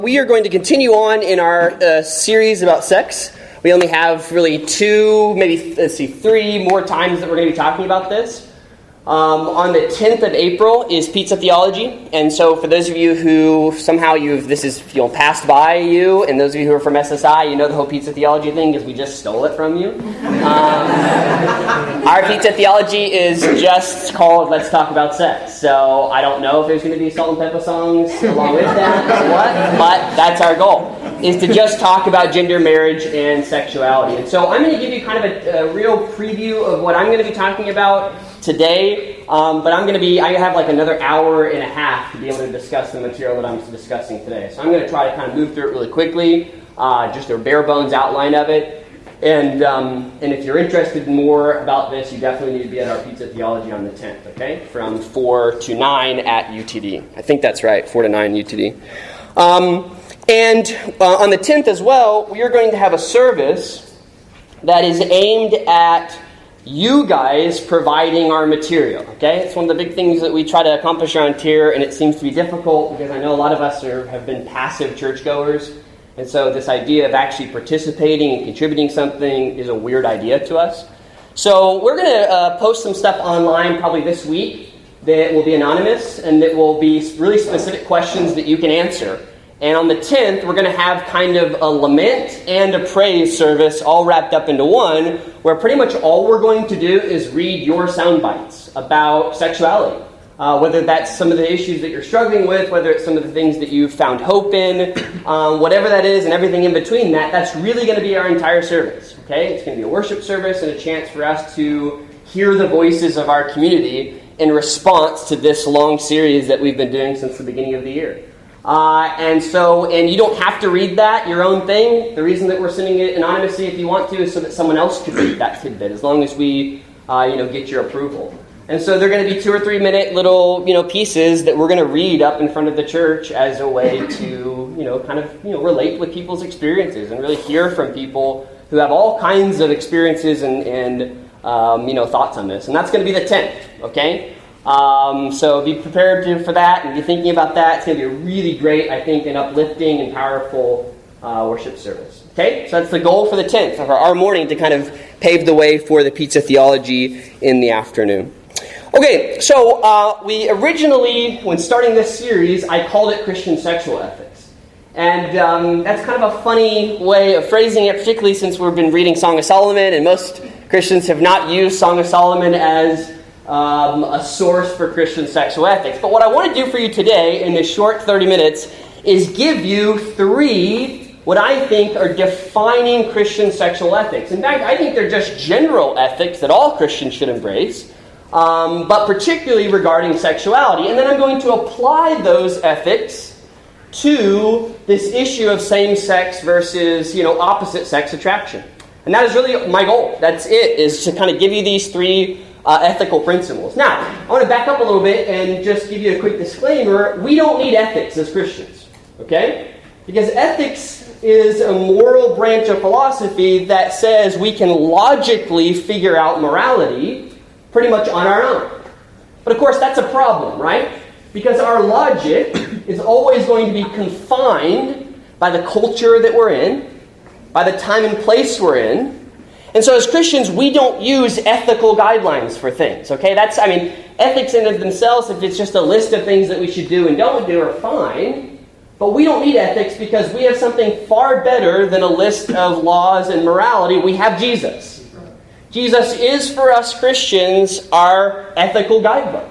We are going to continue on in our series about sex. We only have really three more times that we're going to be talking about this. On the 10th of April is Pizza Theology, and so for those of you who somehow passed by you, and those of you who are from SSI, you know the whole Pizza Theology thing because we just stole it from you. Our Pizza Theology is just called Let's Talk About Sex, so I don't know if there's going to be Salt and Pepper songs along with that or what, but that's our goal, is to just talk about gender, marriage, and sexuality. And so I'm going to give you kind of a real preview of what I'm going to be talking about today, but I have like another hour and a half to be able to discuss the material that I'm discussing today. So I'm going to try to kind of move through it really quickly, just a bare bones outline of it. And if you're interested in more about this, you definitely need to be at our Pizza Theology on the 10th, okay? From 4 to 9 at UTD. I think that's right, 4 to 9 UTD. And on the 10th as well, we are going to have a service that is aimed at you guys providing our material, okay? It's one of the big things that we try to accomplish around here, and it seems to be difficult because I know a lot of us have been passive churchgoers, and so this idea of actually participating and contributing something is a weird idea to us. So we're going to post some stuff online probably this week that will be anonymous, and that will be really specific questions that you can answer. And on the 10th, we're going to have kind of a lament and a praise service all wrapped up into one, where pretty much all we're going to do is read your sound bites about sexuality. Whether that's some of the issues that you're struggling with, whether it's some of the things that you've found hope in, whatever that is and everything in between that, that's really going to be our entire service. Okay? It's going to be a worship service and a chance for us to hear the voices of our community in response to this long series that we've been doing since the beginning of the year. And you don't have to read that, your own thing. The reason that we're sending it anonymously if you want to is so that someone else could read that tidbit, as long as we, get your approval. And so they're going to be 2 or 3 minute little, pieces that we're going to read up in front of the church as a way to, relate with people's experiences and really hear from people who have all kinds of experiences and thoughts on this. And that's going to be the 10th, okay? So be prepared for that and be thinking about that. It's going to be a really great, I think, and uplifting and powerful worship service. Okay? So that's the goal for the 10th, of our morning, to kind of pave the way for the Pizza Theology in the afternoon. Okay, so we originally, when starting this series, I called it Christian Sexual Ethics. And that's kind of a funny way of phrasing it, particularly since we've been reading Song of Solomon, and most Christians have not used Song of Solomon as a source for Christian sexual ethics. But what I want to do for you today in this short 30 minutes is give you 3 what I think are defining Christian sexual ethics. In fact, I think they're just general ethics that all Christians should embrace, but particularly regarding sexuality. And then I'm going to apply those ethics to this issue of same-sex versus, opposite-sex attraction. And that is really my goal. That's it, is to kind of give you these 3 ethical principles. Now, I want to back up a little bit and just give you a quick disclaimer. We don't need ethics as Christians, okay? Because ethics is a moral branch of philosophy that says we can logically figure out morality pretty much on our own. But of course, that's a problem, right? Because our logic is always going to be confined by the culture that we're in, by the time and place we're in. And so as Christians, we don't use ethical guidelines for things, okay? Ethics in and of themselves, if it's just a list of things that we should do and don't do, are fine. But we don't need ethics because we have something far better than a list of laws and morality. We have Jesus. Jesus is, for us Christians, our ethical guidebook.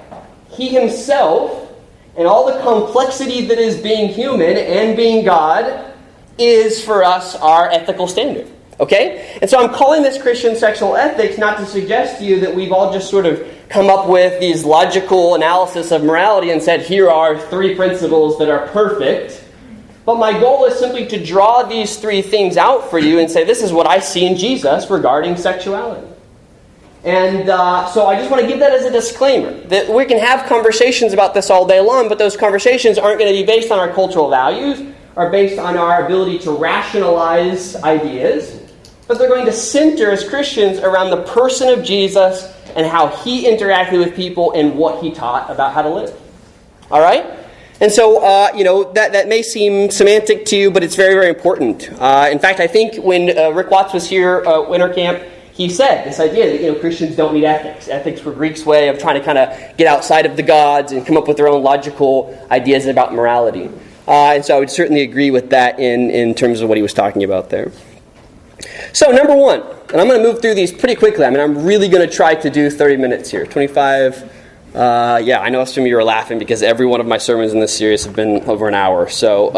He himself, and all the complexity that is being human and being God, is for us our ethical standard. Okay? And so I'm calling this Christian sexual ethics not to suggest to you that we've all just sort of come up with these logical analysis of morality and said, here are 3 principles that are perfect. But my goal is simply to draw these 3 things out for you and say, this is what I see in Jesus regarding sexuality. And so I just want to give that as a disclaimer, that we can have conversations about this all day long, but those conversations aren't going to be based on our cultural values, or based on our ability to rationalize ideas, but they're going to center as Christians around the person of Jesus and how he interacted with people and what he taught about how to live. All right? And so, that may seem semantic to you, but it's very, very important. In fact, I think when Rick Watts was here winter camp, he said this idea that Christians don't need ethics. Ethics were Greek's way of trying to kind of get outside of the gods and come up with their own logical ideas about morality. And so I would certainly agree with that in terms of what he was talking about there. So number one, and I'm going to move through these pretty quickly. I mean, I'm really going to try to do 30 minutes here. 25. I know some of you are laughing because every one of my sermons in this series have been over an hour. So,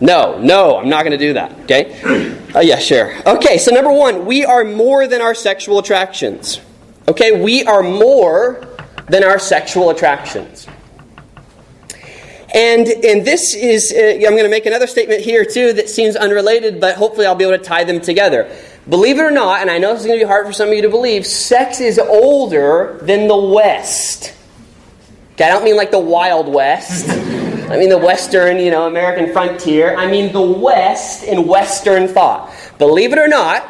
no, I'm not going to do that. Okay? Sure. Okay, so number one, we are more than our sexual attractions. Okay, we are more than our sexual attractions. And this is, I'm going to make another statement here too that seems unrelated, but hopefully I'll be able to tie them together. Believe it or not, and I know this is going to be hard for some of you to believe, sex is older than the West. Okay, I don't mean like the Wild West. I mean the Western, American frontier. I mean the West in Western thought. Believe it or not,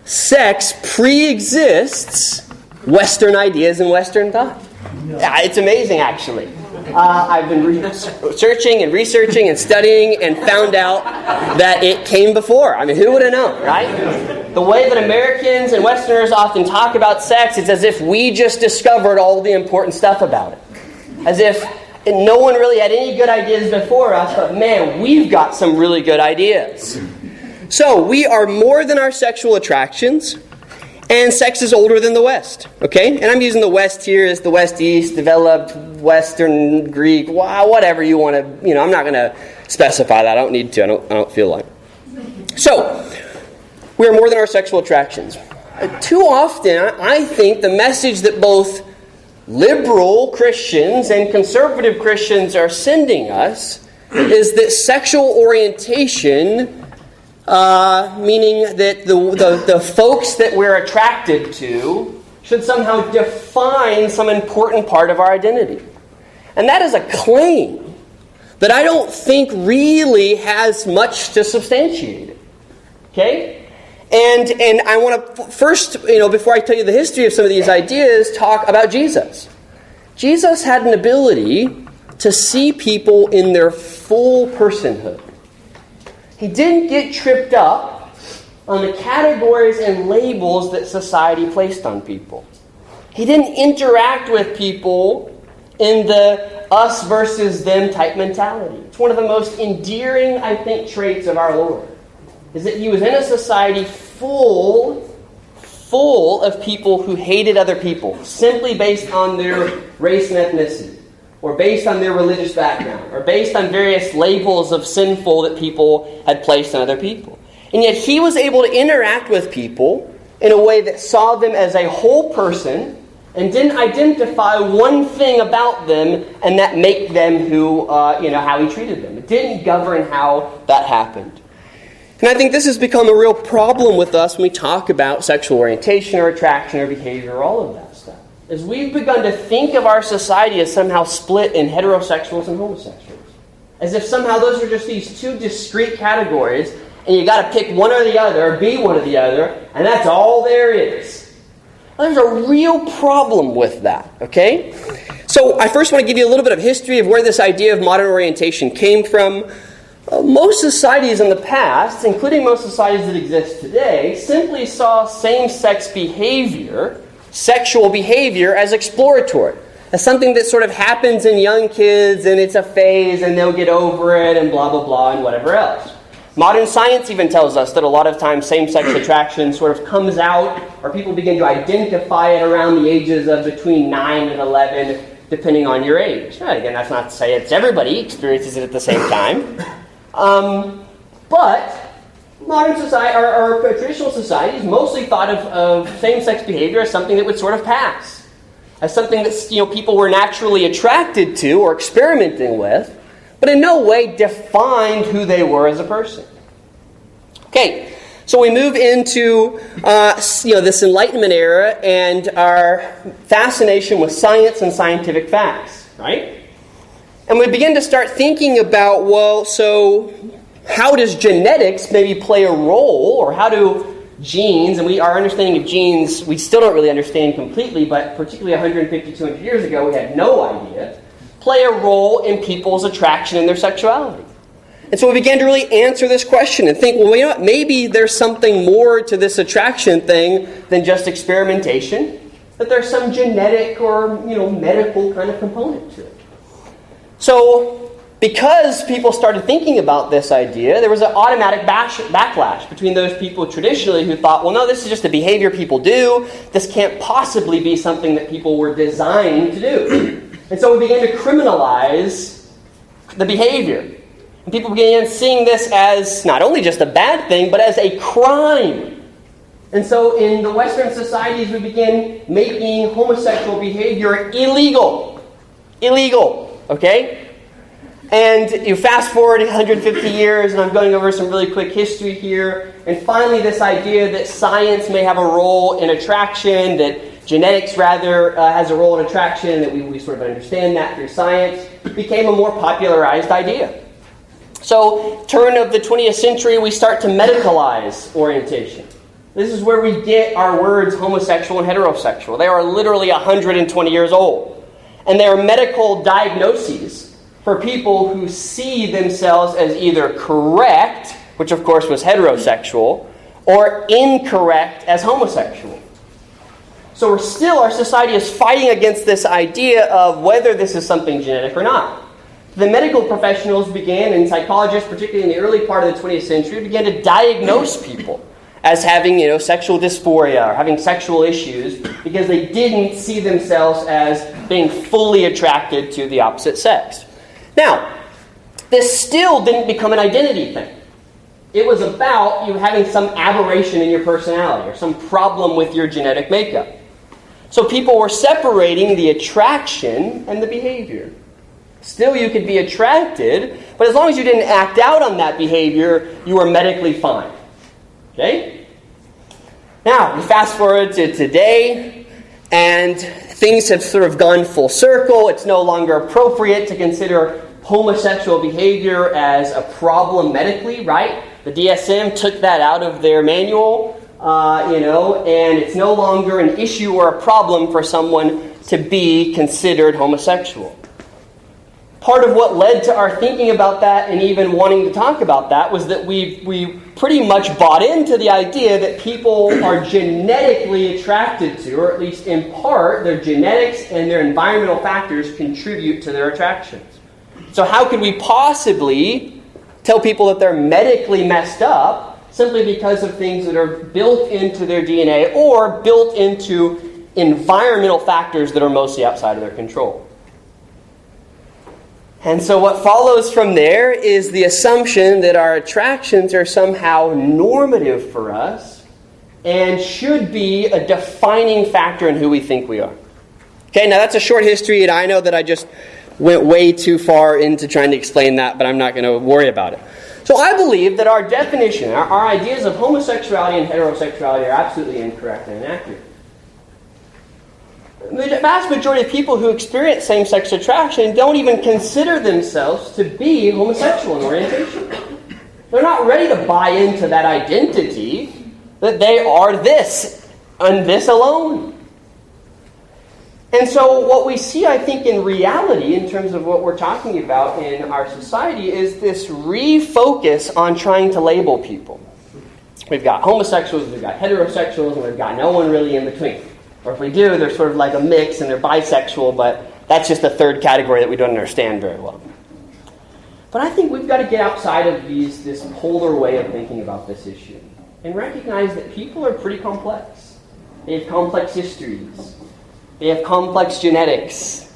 sex pre-exists Western ideas and Western thought. Yeah, it's amazing, actually. I've been researching and studying and found out that it came before. I mean, who would have known, right? The way that Americans and Westerners often talk about sex, it's as if we just discovered all the important stuff about it. As if no one really had any good ideas before us, but man, we've got some really good ideas. So, we are more than our sexual attractions. And sex is older than the West, okay? And I'm using the West here as the West-East, developed, Western, Greek, whatever you want to, I'm not going to specify that. I don't need to. I don't feel like. So, we are more than our sexual attractions. Too often, I think the message that both liberal Christians and conservative Christians are sending us is that sexual orientation, meaning that the folks that we're attracted to should somehow define some important part of our identity. And that is a claim that I don't think really has much to substantiate it. Okay? And I want to first, before I tell you the history of some of these ideas, talk about Jesus. Jesus had an ability to see people in their full personhood. He didn't get tripped up on the categories and labels that society placed on people. He didn't interact with people in the us versus them type mentality. It's one of the most endearing, I think, traits of our Lord, is that he was in a society full of people who hated other people simply based on their race and ethnicity, or based on their religious background, or based on various labels of sinful that people had placed on other people. And yet he was able to interact with people in a way that saw them as a whole person and didn't identify one thing about them and that make them who, how he treated them. It didn't govern how that happened. And I think this has become a real problem with us when we talk about sexual orientation or attraction or behavior or all of that stuff. As we've begun to think of our society as somehow split in heterosexuals and homosexuals. As if somehow those are just these two discrete categories and you got to pick one or the other, or be one or the other, and that's all there is. Well, there's a real problem with that, okay? So I first want to give you a little bit of history of where this idea of modern orientation came from. Most societies in the past, including most societies that exist today, simply saw same-sex behavior, sexual behavior, as exploratory. As something that sort of happens in young kids and it's a phase and they'll get over it and blah, blah, blah, and whatever else. Modern science even tells us that a lot of times same-sex attraction sort of comes out, or people begin to identify it around the ages of between 9 and 11, depending on your age. Now, again, that's not to say it's everybody experiences it at the same time. But modern society, or traditional societies, mostly thought of same-sex behavior as something that would sort of pass, as something that people were naturally attracted to or experimenting with, but in no way defined who they were as a person. Okay, so we move into this Enlightenment era and our fascination with science and scientific facts, right? And we begin to start thinking about, well, so how does genetics maybe play a role, or how do genes, and our understanding of genes, we still don't really understand completely, but particularly 150, 200 years ago, we had no idea. play a role in people's attraction and their sexuality? And so we began to really answer this question and think, well, you know what? Maybe there's something more to this attraction thing than just experimentation. That there's some genetic or, medical kind of component to it. So, because people started thinking about this idea, there was an automatic backlash between those people traditionally who thought, well, no, this is just a behavior people do. This can't possibly be something that people were designed to do. And so we began to criminalize the behavior. And people began seeing this as not only just a bad thing, but as a crime. And so in the Western societies, we began making homosexual behavior illegal. Illegal, okay? And you fast forward 150 years, and I'm going over some really quick history here, and finally this idea that science may have a role in attraction, that genetics rather has a role in attraction, that we sort of understand that through science, became a more popularized idea. So, turn of the 20th century, we start to medicalize orientation. This is where we get our words homosexual and heterosexual. They are literally 120 years old. And they are medical diagnoses for people who see themselves as either correct, which of course was heterosexual, or incorrect as homosexual. So our society is fighting against this idea of whether this is something genetic or not. The medical professionals began, and psychologists, particularly in the early part of the 20th century, began to diagnose people as having, sexual dysphoria or having sexual issues because they didn't see themselves as being fully attracted to the opposite sex. Now, this still didn't become an identity thing. It was about you having some aberration in your personality or some problem with your genetic makeup. So people were separating the attraction and the behavior. Still, you could be attracted, but as long as you didn't act out on that behavior, you were medically fine. Okay? Now, we fast forward to today, and things have sort of gone full circle. It's no longer appropriate to consider homosexual behavior as a problem medically, right? The DSM took that out of their manual, and it's no longer an issue or a problem for someone to be considered homosexual. Part of what led to our thinking about that and even wanting to talk about that was that we pretty much bought into the idea that people are genetically attracted to, or at least in part, their genetics and their environmental factors contribute to their attractions. So how could we possibly tell people that they're medically messed up simply because of things that are built into their DNA or built into environmental factors that are mostly outside of their control? And so what follows from there is the assumption that our attractions are somehow normative for us and should be a defining factor in who we think we are. Okay, now that's a short history, and I know that I just went way too far into trying to explain that, but I'm not going to worry about it. So I believe that our definition, our ideas of homosexuality and heterosexuality are absolutely incorrect and inaccurate. The vast majority of people who experience same-sex attraction don't even consider themselves to be homosexual in orientation. They're not ready to buy into that identity that they are this and this alone. And so what we see, I think, in reality, in terms of what we're talking about in our society, is this refocus on trying to label people. We've got homosexuals, we've got heterosexuals, and we've got no one really in between. Or if we do, they're sort of like a mix and they're bisexual, but that's just a third category that we don't understand very well. But I think we've got to get outside of this polar way of thinking about this issue and recognize that people are pretty complex. They have complex histories. They have complex genetics.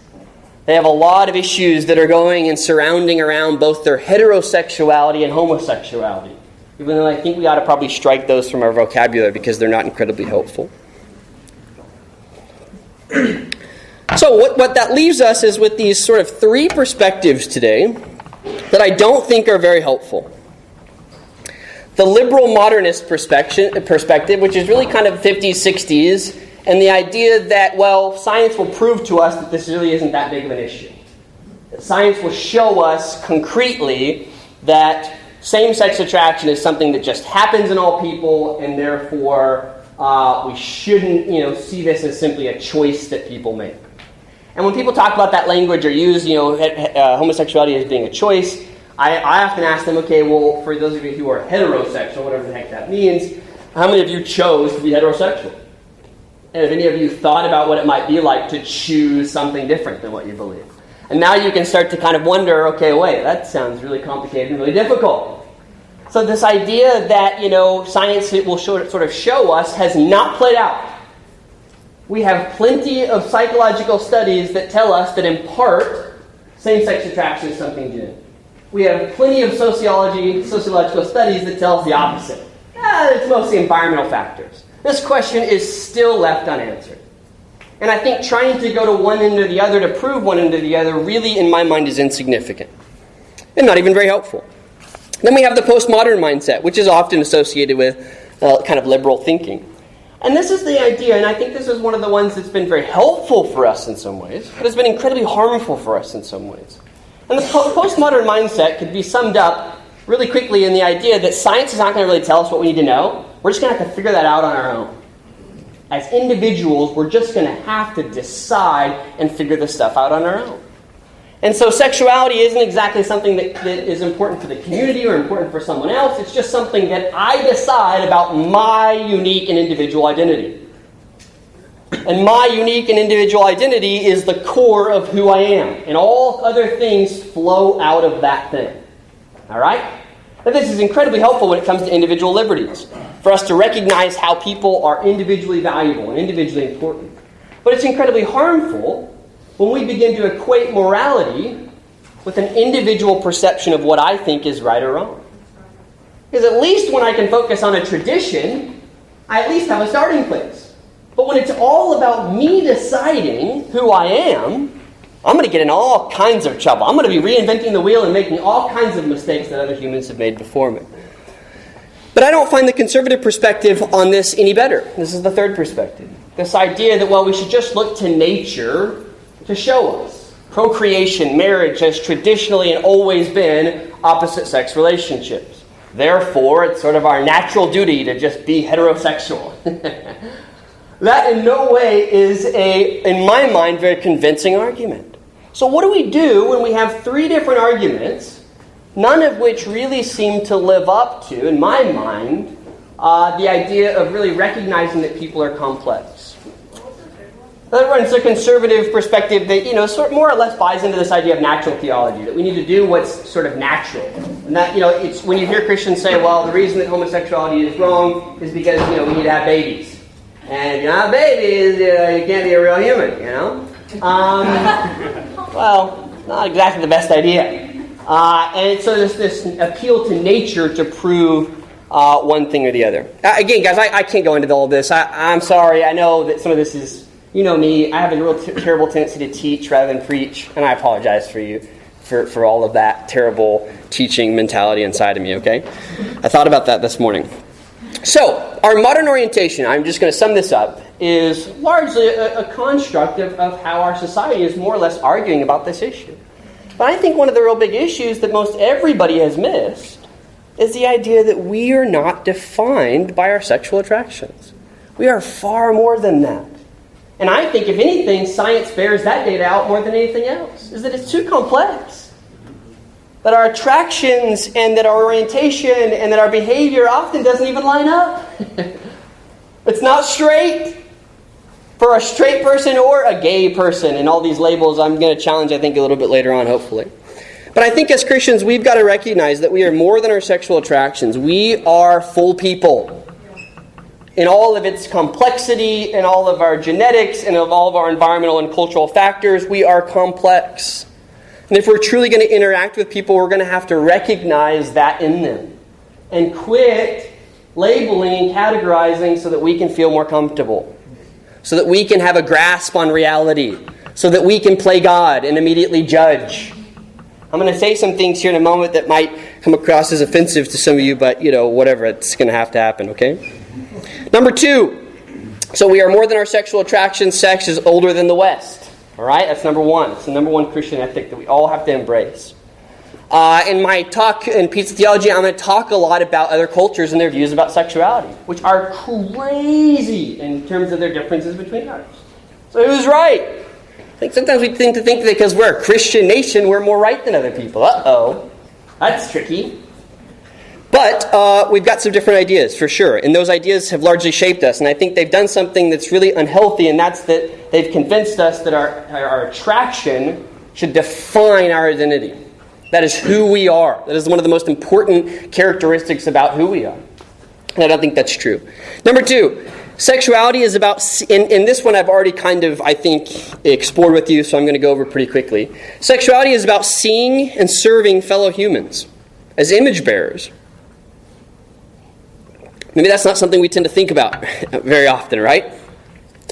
They have a lot of issues that are going and surrounding around both their heterosexuality and homosexuality. Even though I think we ought to probably strike those from our vocabulary because they're not incredibly helpful. So what that leaves us is with these sort of three perspectives today that I don't think are very helpful. The liberal modernist perspective, which is really kind of 50s, 60s, and the idea that, well, science will prove to us that this really isn't that big of an issue. That science will show us concretely that same-sex attraction is something that just happens in all people, and therefore we shouldn't, see this as simply a choice that people make. And when people talk about that language or use, homosexuality as being a choice, I often ask them, okay, well, for those of you who are heterosexual, whatever the heck that means, how many of you chose to be heterosexual? And have any of you thought about what it might be like to choose something different than what you believe? And now you can start to kind of wonder, okay, wait, that sounds really complicated and really difficult. So this idea that, science will sort of show us has not played out. We have plenty of psychological studies that tell us that in part, same-sex attraction is something genetic. We have plenty of sociological studies that tell us the opposite. It's mostly environmental factors. This question is still left unanswered. And I think trying to go to one end or the other to prove one end or the other really, in my mind, is insignificant. And not even very helpful. Then we have the postmodern mindset, which is often associated with kind of liberal thinking. And this is the idea, and I think this is one of the ones that's been very helpful for us in some ways, but has been incredibly harmful for us in some ways. And the postmodern mindset could be summed up really quickly in the idea that science is not going to really tell us what we need to know. We're just going to have to figure that out on our own. As individuals, we're just going to have to decide and figure this stuff out on our own. And so sexuality isn't exactly something that is important for the community or important for someone else. It's just something that I decide about my unique and individual identity. And my unique and individual identity is the core of who I am. And all other things flow out of that thing. All right? Now, this is incredibly helpful when it comes to individual liberties, for us to recognize how people are individually valuable and individually important. But it's incredibly harmful when we begin to equate morality with an individual perception of what I think is right or wrong. Because at least when I can focus on a tradition, I at least have a starting place. But when it's all about me deciding who I am, I'm going to get in all kinds of trouble. I'm going to be reinventing the wheel and making all kinds of mistakes that other humans have made before me. But I don't find the conservative perspective on this any better. This is the third perspective. This idea that, we should just look to nature to show us. Procreation, marriage has traditionally and always been opposite-sex relationships. Therefore, it's sort of our natural duty to just be heterosexual. That in no way is in my mind, very convincing argument. So what do we do when we have three different arguments, none of which really seem to live up to, in my mind, the idea of really recognizing that people are complex? That runs a conservative perspective that, sort of more or less buys into this idea of natural theology, that we need to do what's sort of natural. And that, it's when you hear Christians say, well, the reason that homosexuality is wrong is because, we need to have babies. And if you're not a baby, you can't be a real human, Well, not exactly the best idea. And so there's this appeal to nature to prove one thing or the other. Again, guys, I can't go into all this. I'm sorry. I know that some of this is, me. I have a real terrible tendency to teach rather than preach. And I apologize for you for all of that terrible teaching mentality inside of me, okay? I thought about that this morning. So, our modern orientation, I'm just going to sum this up, is largely a construct of how our society is more or less arguing about this issue. But I think one of the real big issues that most everybody has missed is the idea that we are not defined by our sexual attractions. We are far more than that. And I think, if anything, science bears that data out more than anything else, is that it's too complex. That our attractions and that our orientation and that our behavior often doesn't even line up. It's not straight. For a straight person or a gay person, and all these labels I'm going to challenge, I think, a little bit later on, hopefully. But I think as Christians, we've got to recognize that we are more than our sexual attractions. We are full people. In all of its complexity, in all of our genetics, and of all of our environmental and cultural factors, we are complex. And if we're truly going to interact with people, we're going to have to recognize that in them. And quit labeling and categorizing so that we can feel more comfortable. So that we can have a grasp on reality. So that we can play God and immediately judge. I'm going to say some things here in a moment that might come across as offensive to some of you, but, whatever, it's going to have to happen, okay? Number 2. So we are more than our sexual attraction. Sex is older than the West. All right, that's number 1. It's the number 1 Christian ethic that we all have to embrace. In my talk in Pizza Theology, I'm going to talk a lot about other cultures and their views about sexuality, which are crazy in terms of their differences between ours. So who's right? I think sometimes we think that because we're a Christian nation, we're more right than other people. Uh-oh. That's tricky. But we've got some different ideas, for sure. And those ideas have largely shaped us. And I think they've done something that's really unhealthy, and that's that they've convinced us that our attraction should define our identity. That is who we are. That is one of the most important characteristics about who we are. And I don't think that's true. Number 2, sexuality is about, in this one I've already kind of, I think, explored with you, so I'm going to go over pretty quickly. Sexuality is about seeing and serving fellow humans as image bearers. Maybe that's not something we tend to think about very often, right?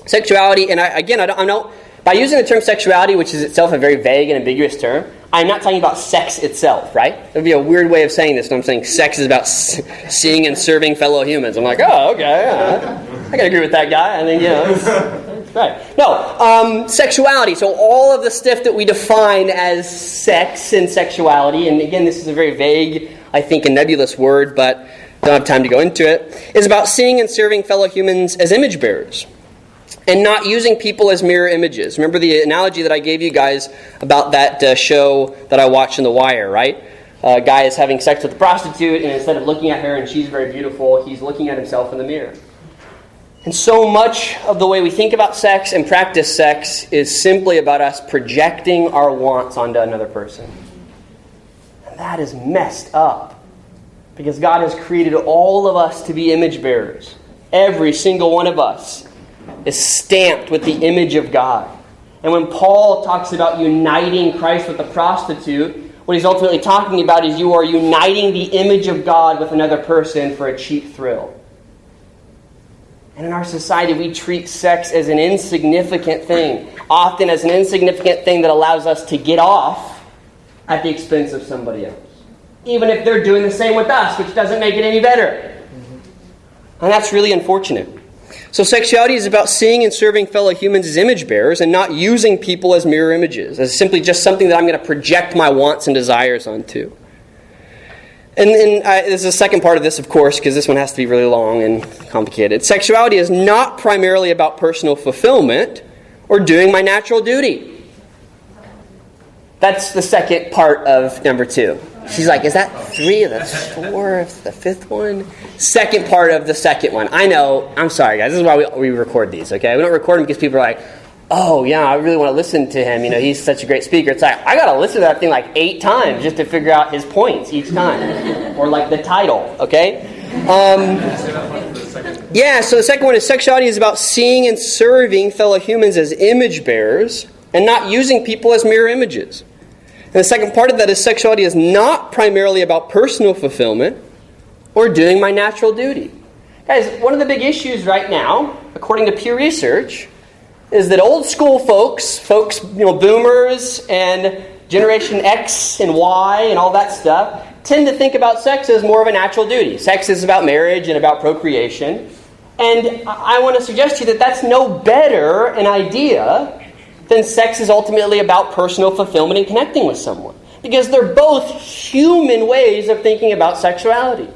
Sexuality, and I don't, by using the term sexuality, which is itself a very vague and ambiguous term, I'm not talking about sex itself, right? That would be a weird way of saying this, when I'm saying sex is about seeing and serving fellow humans. I'm like, oh, okay, yeah, I can agree with that guy. I think, it's right. No, sexuality. So all of the stuff that we define as sex and sexuality, and again, this is a very vague, I think, and nebulous word, but don't have time to go into it, is about seeing and serving fellow humans as image bearers and not using people as mirror images. Remember the analogy that I gave you guys about that show that I watched in The Wire, right? A guy is having sex with a prostitute, and instead of looking at her and she's very beautiful, he's looking at himself in the mirror. And so much of the way we think about sex and practice sex is simply about us projecting our wants onto another person. And that is messed up. Because God has created all of us to be image bearers. Every single one of us is stamped with the image of God. And when Paul talks about uniting Christ with the prostitute, what he's ultimately talking about is you are uniting the image of God with another person for a cheap thrill. And in our society, we treat sex as an insignificant thing. Often as an insignificant thing that allows us to get off at the expense of somebody else. Even if they're doing the same with us, which doesn't make it any better. And that's really unfortunate. So sexuality is about seeing and serving fellow humans as image bearers and not using people as mirror images, as simply just something that I'm going to project my wants and desires onto. And there's a second part of this, of course, because this one has to be really long and complicated. Sexuality is not primarily about personal fulfillment or doing my natural duty. That's the second part of number 2. She's like, is that 3? That's 4? The 5th one? Second part of the second one. I know. I'm sorry, guys. This is why we record these, okay? We don't record them because people are like, oh, yeah, I really want to listen to him. He's such a great speaker. It's like, I got to listen to that thing like 8 times just to figure out his points each time. Or like the title, okay? So the second one is sexuality is about seeing and serving fellow humans as image bearers and not using people as mirror images. And the second part of that is sexuality is not primarily about personal fulfillment or doing my natural duty. Guys, one of the big issues right now, according to Pew Research, is that old school folks, boomers and Generation X and Y and all that stuff, tend to think about sex as more of a natural duty. Sex is about marriage and about procreation. And I want to suggest to you that that's no better an idea than sex is ultimately about personal fulfillment and connecting with someone. Because they're both human ways of thinking about sexuality.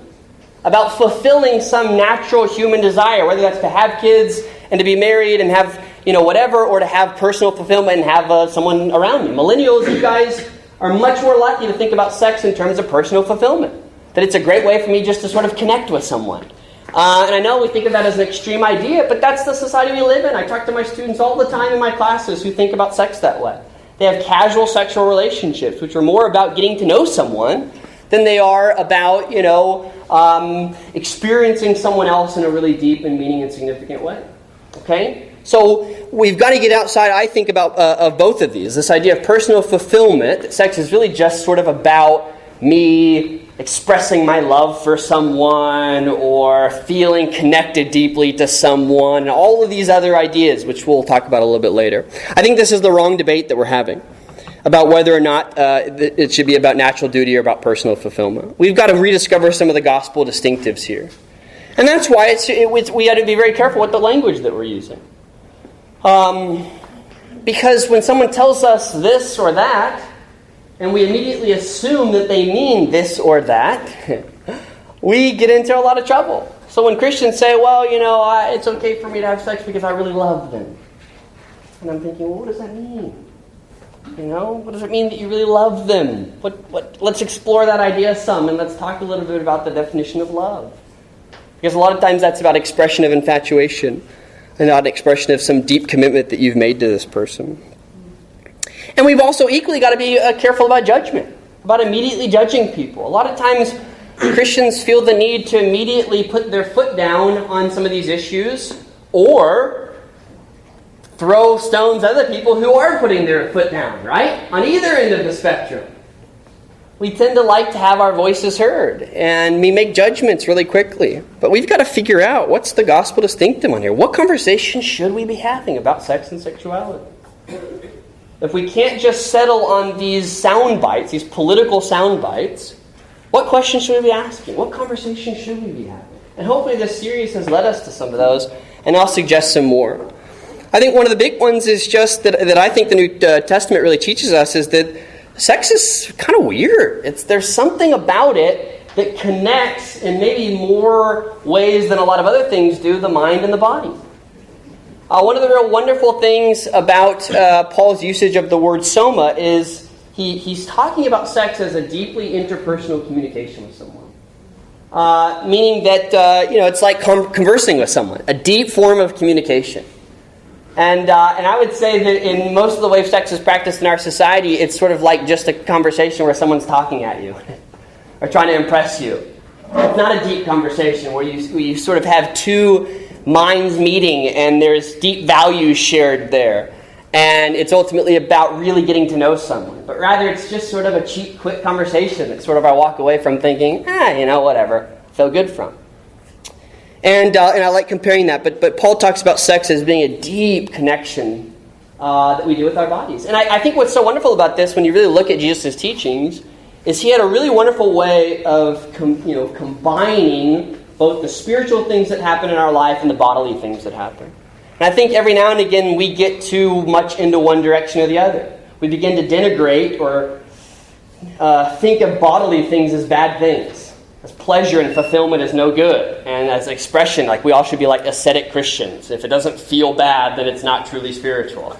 About fulfilling some natural human desire, whether that's to have kids and to be married and have, whatever, or to have personal fulfillment and have someone around you. Millennials, you guys are much more likely to think about sex in terms of personal fulfillment. That it's a great way for me just to sort of connect with someone. And I know we think of that as an extreme idea, but that's the society we live in. I talk to my students all the time in my classes who think about sex that way. They have casual sexual relationships, which are more about getting to know someone than they are about, experiencing someone else in a really deep and meaning and significant way. Okay? So we've got to get outside, I think, of both of these. This idea of personal fulfillment, that sex is really just sort of about me expressing my love for someone or feeling connected deeply to someone, and all of these other ideas, which we'll talk about a little bit later. I think this is the wrong debate that we're having about whether or not it should be about natural duty or about personal fulfillment. We've got to rediscover some of the gospel distinctives here. And that's why we got to be very careful with the language that we're using. Because when someone tells us this or that, and we immediately assume that they mean this or that, we get into a lot of trouble. So when Christians say, well, it's okay for me to have sex because I really love them. And I'm thinking, well, what does that mean? What does it mean that you really love them? Let's explore that idea some, and let's talk a little bit about the definition of love. Because a lot of times that's about expression of infatuation and not an expression of some deep commitment that you've made to this person. And we've also equally got to be careful about judgment, about immediately judging people. A lot of times Christians feel the need to immediately put their foot down on some of these issues, or throw stones at other people who are putting their foot down, right? On either end of the spectrum. We tend to like to have our voices heard, and we make judgments really quickly. But we've got to figure out, what's the gospel distinctive on here? What conversation should we be having about sex and sexuality? If we can't just settle on these sound bites, these political sound bites, what questions should we be asking? What conversation should we be having? And hopefully this series has led us to some of those, and I'll suggest some more. I think one of the big ones is just that I think the New Testament really teaches us is that sex is kind of weird. There's something about it that connects in maybe more ways than a lot of other things do the mind and the body. One of the real wonderful things about Paul's usage of the word soma is he's talking about sex as a deeply interpersonal communication with someone. Meaning that it's like conversing with someone, a deep form of communication. And I would say that in most of the way sex is practiced in our society, it's sort of like just a conversation where someone's talking at you or trying to impress you. It's not a deep conversation where you sort of have two minds meeting and there's deep values shared there. And it's ultimately about really getting to know someone. But rather it's just sort of a cheap, quick conversation that sort of I walk away from thinking, whatever, feel good from. And I like comparing that, but Paul talks about sex as being a deep connection that we do with our bodies. And I think what's so wonderful about this, when you really look at Jesus' teachings, is he had a really wonderful way of combining both the spiritual things that happen in our life and the bodily things that happen. And I think every now and again we get too much into one direction or the other. We begin to denigrate or think of bodily things as bad things. As pleasure and fulfillment is no good. And as an expression, like we all should be like ascetic Christians. If it doesn't feel bad, then it's not truly spiritual.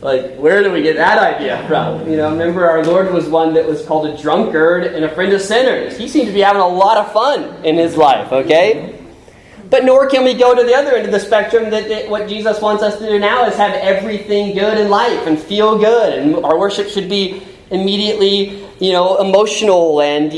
Like, where do we get that idea from? Remember our Lord was one that was called a drunkard and a friend of sinners. He seemed to be having a lot of fun in his life, okay? But nor can we go to the other end of the spectrum that what Jesus wants us to do now is have everything good in life and feel good. And our worship should be immediately emotional and,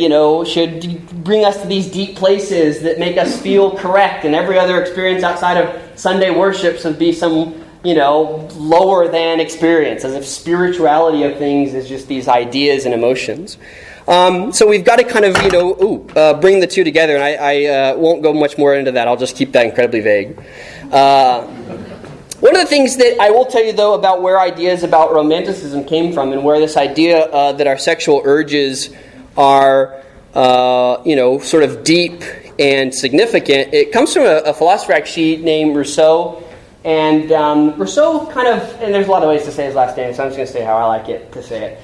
should bring us to these deep places that make us feel correct. And every other experience outside of Sunday worship should be some, lower than experience, as if spirituality of things is just these ideas and emotions. So we've got to kind of, bring the two together. And I won't go much more into that. I'll just keep that incredibly vague. One of the things that I will tell you, though, about where ideas about romanticism came from and where this idea that our sexual urges are, sort of deep and significant, it comes from a philosopher actually named Rousseau. And Rousseau kind of, and there's a lot of ways to say his last name, so I'm just going to say how I like it to say it.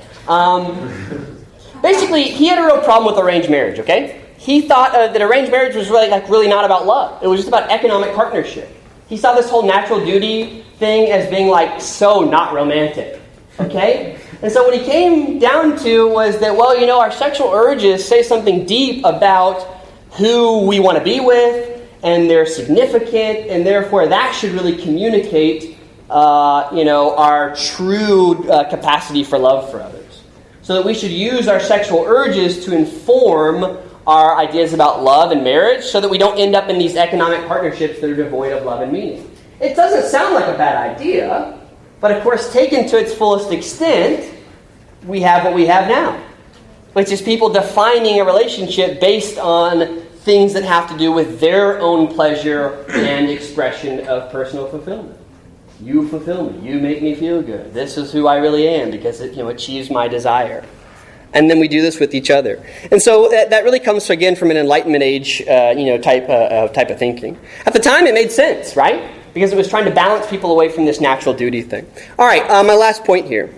Basically, he had a real problem with arranged marriage, okay? He thought that arranged marriage was really not about love. It was just about economic partnership. He saw this whole natural duty thing as being so not romantic, okay? And so what he came down to was that, our sexual urges say something deep about who we want to be with, and they're significant, and therefore that should really communicate, our true capacity for love for others. So that we should use our sexual urges to inform our ideas about love and marriage so that we don't end up in these economic partnerships that are devoid of love and meaning. It doesn't sound like a bad idea, but of course, taken to its fullest extent, we have what we have now, which is people defining a relationship based on things that have to do with their own pleasure and expression of personal fulfillment. You fulfill me. You make me feel good. This is who I really am because it achieves my desire. And then we do this with each other. And so that really comes, again, from an Enlightenment age type of thinking. At the time, it made sense, right? Because it was trying to balance people away from this natural duty thing. All right, my last point here.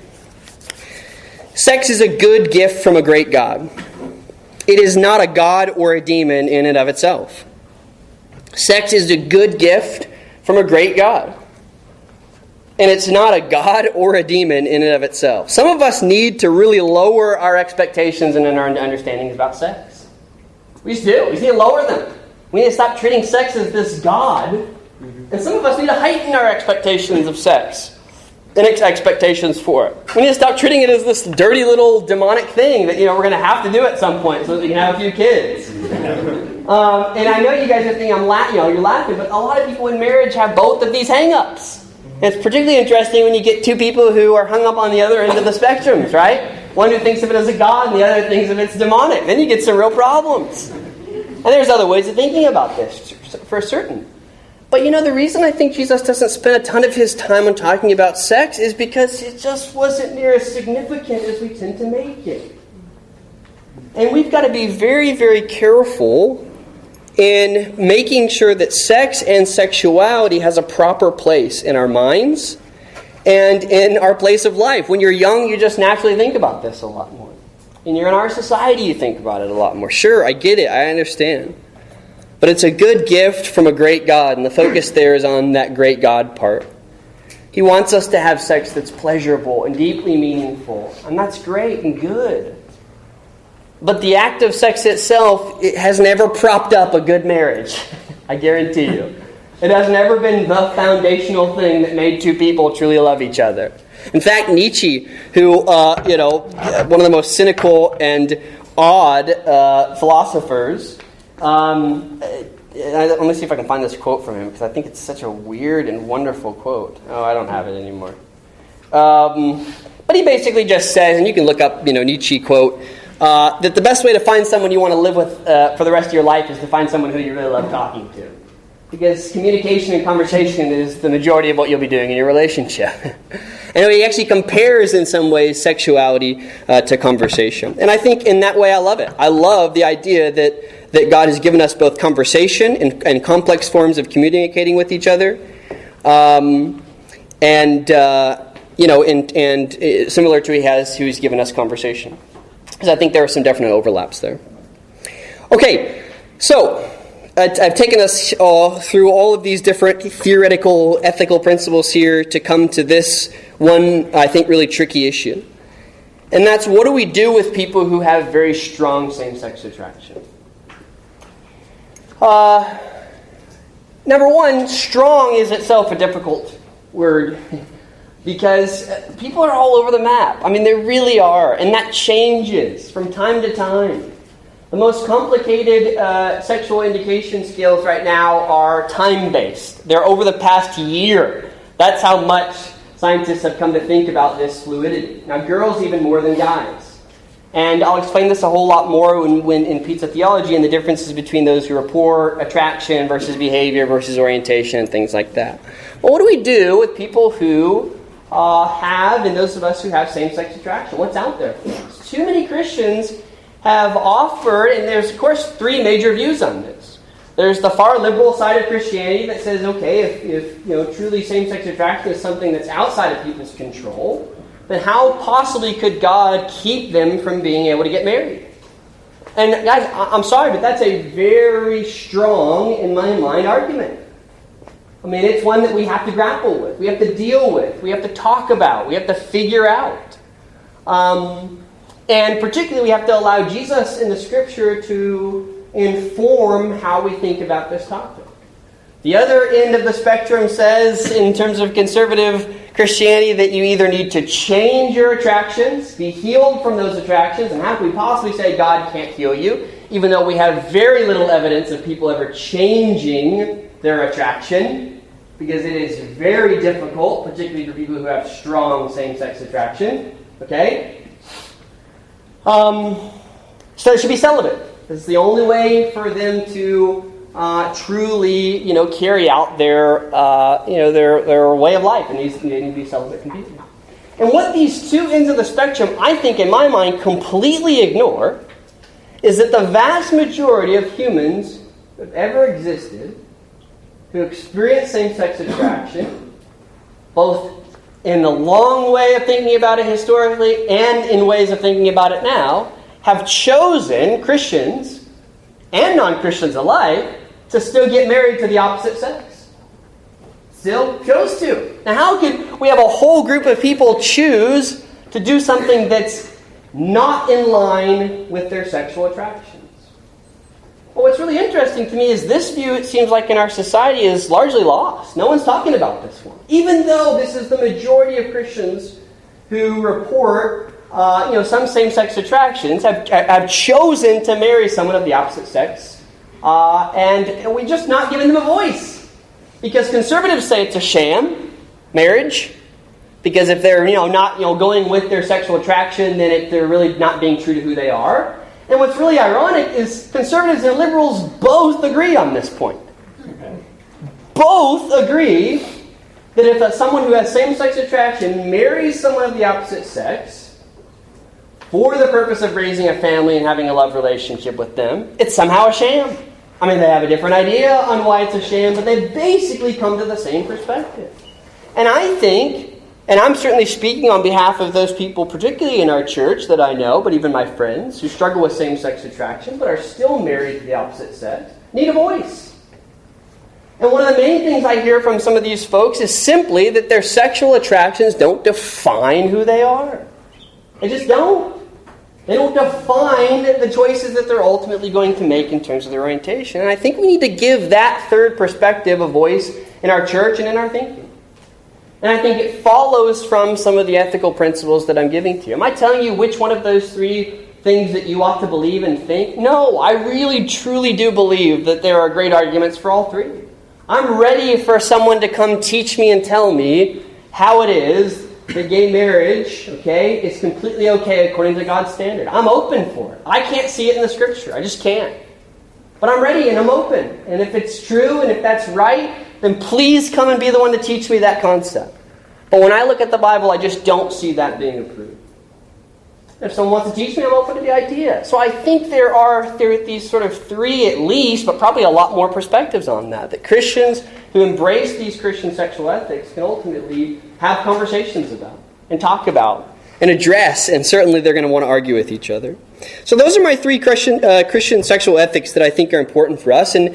Sex is a good gift from a great God. It is not a god or a demon in and of itself. Sex is a good gift from a great God. And it's not a god or a demon in and of itself. Some of us need to really lower our expectations and our understandings about sex. We just do. We need to lower them. We need to stop treating sex as this god. And some of us need to heighten our expectations of sex and expectations for it. We need to stop treating it as this dirty little demonic thing that we're going to have to do at some point so that we can have a few kids. And I know you guys are thinking you're laughing, but a lot of people in marriage have both of these hang-ups. And it's particularly interesting when you get two people who are hung up on the other end of the spectrums, right? One who thinks of it as a god and the other thinks of it as demonic. Then you get some real problems. And there's other ways of thinking about this, for certain. But the reason I think Jesus doesn't spend a ton of his time on talking about sex is because it just wasn't near as significant as we tend to make it. And we've got to be very, very careful in making sure that sex and sexuality has a proper place in our minds and in our place of life. When you're young, you just naturally think about this a lot more. When you're in our society, you think about it a lot more. Sure, I get it. I understand. But it's a good gift from a great God, and the focus there is on that great God part. He wants us to have sex that's pleasurable and deeply meaningful, and that's great and good. But the act of sex itself, it has never propped up a good marriage. I guarantee you. It has never been the foundational thing that made two people truly love each other. In fact, Nietzsche, who, one of the most cynical and odd philosophers, let me see if I can find this quote from him, because I think it's such a weird and wonderful quote. Oh, I don't have it anymore. But he basically just says, and you can look up, Nietzsche quote, that the best way to find someone you want to live with for the rest of your life is to find someone who you really love talking to. Because communication and conversation is the majority of what you'll be doing in your relationship. And he actually compares in some ways sexuality to conversation. And I think in that way I love it. I love the idea that God has given us both conversation and complex forms of communicating with each other. And similar to who's given us conversation. Because I think there are some definite overlaps there. Okay, so I've taken us all through all of these different theoretical, ethical principles here to come to this one, I think, really tricky issue. And that's, what do we do with people who have very strong same-sex attraction? Number one, strong is itself a difficult word. Because people are all over the map. I mean, they really are. And that changes from time to time. The most complicated sexual indication scales right now are time-based. They're over the past year. That's how much scientists have come to think about this fluidity. Now, girls even more than guys. And I'll explain this a whole lot more when in pizza theology and the differences between those who report attraction versus behavior versus orientation and things like that. Well, what do we do with people who have, and those of us who have same-sex attraction? What's out there? Too many Christians have offered, and there's, of course, three major views on this. There's the far liberal side of Christianity that says, okay, if truly same-sex attraction is something that's outside of people's control, then how possibly could God keep them from being able to get married? And guys, I'm sorry, but that's a very strong, in my mind, argument. I mean, it's one that we have to grapple with. We have to deal with. We have to talk about. We have to figure out. And particularly, we have to allow Jesus in the Scripture to inform how we think about this topic. The other end of the spectrum says, in terms of conservative Christianity, that you either need to change your attractions, be healed from those attractions, and how can we possibly say God can't heal you, even though we have very little evidence of people ever changing their attraction, because it is very difficult, particularly for people who have strong same-sex attraction. Okay? So it should be celibate. It's the only way for them to truly, carry out their way of life, and they need to be celibate completely. And what these two ends of the spectrum, I think, in my mind, completely ignore, is that the vast majority of humans who have ever existed, who experience same-sex attraction, both in the long way of thinking about it historically and in ways of thinking about it now, have chosen, Christians and non-Christians alike, to still get married to the opposite sex. Still chose to. Now, we have a whole group of people choose to do something that's not in line with their sexual attractions. Well, what's really interesting to me is this view, it seems like in our society, is largely lost. No one's talking about this one. Even though this is the majority of Christians who report some same-sex attractions, have chosen to marry someone of the opposite sex, and we're just not giving them a voice. Because conservatives say it's a sham, marriage, because if they're not going with their sexual attraction, then they're really not being true to who they are. And what's really ironic is conservatives and liberals both agree on this point. Both agree that if someone who has same-sex attraction marries someone of the opposite sex for the purpose of raising a family and having a love relationship with them, it's somehow a sham. I mean, they have a different idea on why it's a sham, but they basically come to the same perspective. And I think, and I'm certainly speaking on behalf of those people, particularly in our church that I know, but even my friends who struggle with same-sex attraction but are still married to the opposite sex, need a voice. And one of the main things I hear from some of these folks is simply that their sexual attractions don't define who they are. They just don't. They don't define the choices that they're ultimately going to make in terms of their orientation. And I think we need to give that third perspective a voice in our church and in our thinking. And I think it follows from some of the ethical principles that I'm giving to you. Am I telling you which one of those three things that you ought to believe and think? No, I really, truly do believe that there are great arguments for all three. I'm ready for someone to come teach me and tell me how it is that gay marriage, is completely okay according to God's standard. I'm open for it. I can't see it in the Scripture. I just can't. But I'm ready and I'm open. And if it's true and if that's right, then please come and be the one to teach me that concept. But when I look at the Bible, I just don't see that being approved. If someone wants to teach me, I'm open to the idea. So I think there are these sort of three at least, but probably a lot more perspectives on that. That Christians who embrace these Christian sexual ethics can ultimately have conversations about and talk about and address, and certainly they're going to want to argue with each other. So those are my three Christian sexual ethics that I think are important for us. And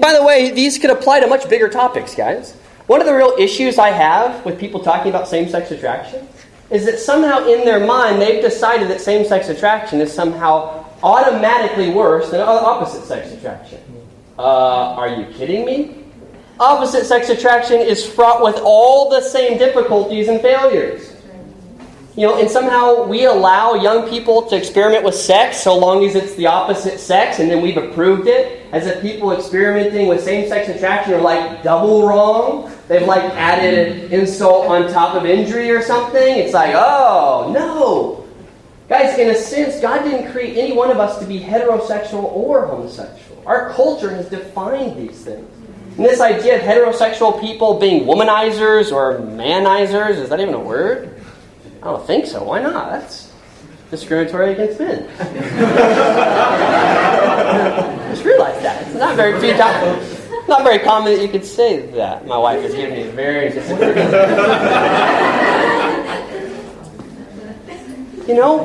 by the way, these could apply to much bigger topics, guys. One of the real issues I have with people talking about same-sex attraction is that somehow in their mind they've decided that same-sex attraction is somehow automatically worse than opposite-sex attraction. Are you kidding me? Opposite-sex attraction is fraught with all the same difficulties and failures. And somehow we allow young people to experiment with sex so long as it's the opposite sex, and then we've approved it, as if people experimenting with same-sex attraction are like double wrong. They've like added an insult on top of injury or something. It's like, oh, no. Guys, in a sense, God didn't create any one of us to be heterosexual or homosexual. Our culture has defined these things. And this idea of heterosexual people being womanizers or manizers, is that even a word? I don't think so. Why not? That's discriminatory against men. Just realized that. It's not very common that you could say that. My wife has given me a very disagreeable.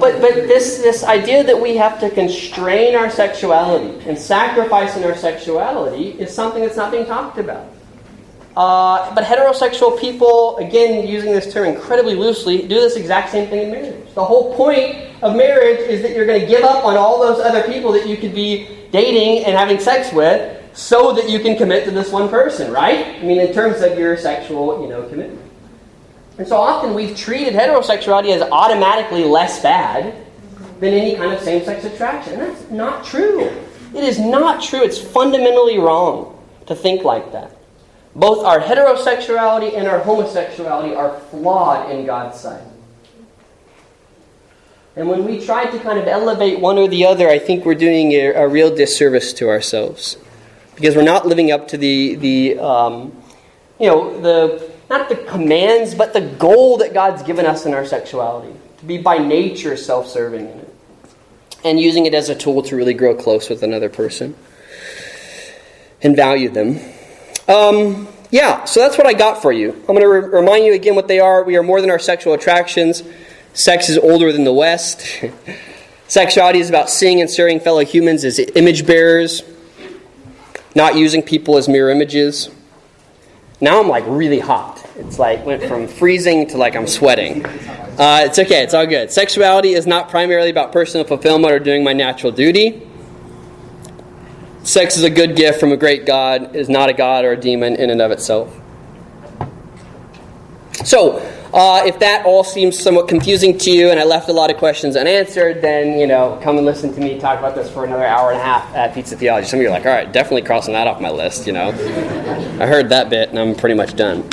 But this idea that we have to constrain our sexuality and sacrifice in our sexuality is something that's not being talked about. But heterosexual people, again, using this term incredibly loosely, do this exact same thing in marriage. The whole point of marriage is that you're going to give up on all those other people that you could be dating and having sex with so that you can commit to this one person, right? I mean, in terms of your sexual, commitment. And so often we've treated heterosexuality as automatically less bad than any kind of same-sex attraction. And that's not true. It is not true. It's fundamentally wrong to think like that. Both our heterosexuality and our homosexuality are flawed in God's sight. And when we try to kind of elevate one or the other, I think we're doing a real disservice to ourselves. Because we're not living up to not the commands, but the goal that God's given us in our sexuality. To be by nature self-serving in it. And using it as a tool to really grow close with another person. And value them. So that's what I got for you. I'm going to remind you again what they are. We are more than our sexual attractions. Sex is older than the West. Sexuality is about seeing and serving fellow humans as image bearers, not using people as mirror images. Now I'm like really hot. It's like went from freezing to like I'm sweating. It's okay. It's all good. Sexuality is not primarily about personal fulfillment or doing my natural duty. Sex is a good gift from a great God. It is not a god or a demon in and of itself. So, if that all seems somewhat confusing to you and I left a lot of questions unanswered, then, come and listen to me talk about this for another hour and a half at Pizza Theology. Some of you are like, all right, definitely crossing that off my list, I heard that bit and I'm pretty much done.